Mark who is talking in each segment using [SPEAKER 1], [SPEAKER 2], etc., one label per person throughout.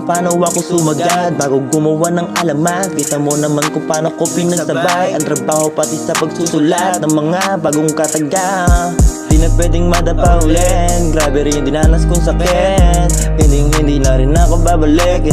[SPEAKER 1] kung paano ako sumagat bago gumawa ng alamat. Kita mo naman kung paano ko pinagsabay ang trabaho pati sa pagsusulat ng mga bagong kataga. Di na pwedeng madapa ulit, grabe rin yung dinanas kong sakit. Hindi na rin ako babalik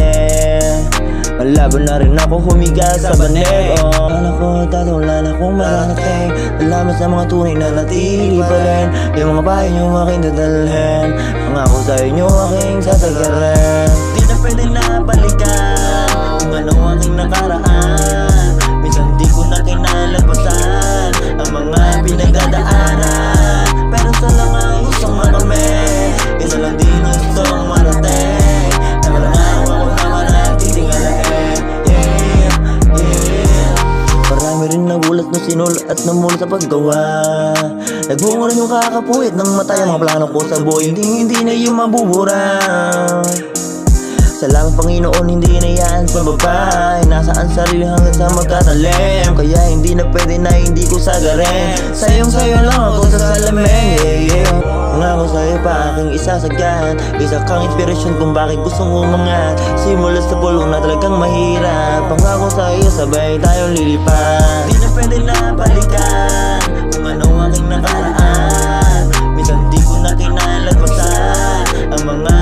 [SPEAKER 1] Malabo na rin ako humiga sa banig Kala ko dati wala na akong mararating. Alamat sa mga tunay na natili pa rin. Yung mga bahay nyo aking dadalhin, pangako sa inyo aking sasagarin. Di na pwede na balikan kung ano aking nakaraan. Minsan di ko na kinalagpasan ang mga pinagdadaanan. Pero sana nga gustong makamit, isa lang din gustong marating. Nakalangako ako naman ang titingalain. Marami rin nagulat na sinulat at namulat sa paggawa. Nagbunga rin yung kakapuwit ng mata. Yung mga plano ko sa buhay hindi na yung mabubura. Salamat Panginoon, hindi na yan sa babae. Nasaan sarili hanggang sa magkatalim. Kaya hindi na pwede na hindi ko sagarin. Sayong-sayo lang ako sa salamin. Ngako sa'yo pa aking isasagad. Isa kang inspirasyon kung bakit gustong umangat. Simula sa pulong na talagang mahirap. Pangako sa'yo sabay tayong lilipat. Di na pwede na balikan kung ano aking nakaraan. Minsan di ko na kinalagpasan ang mga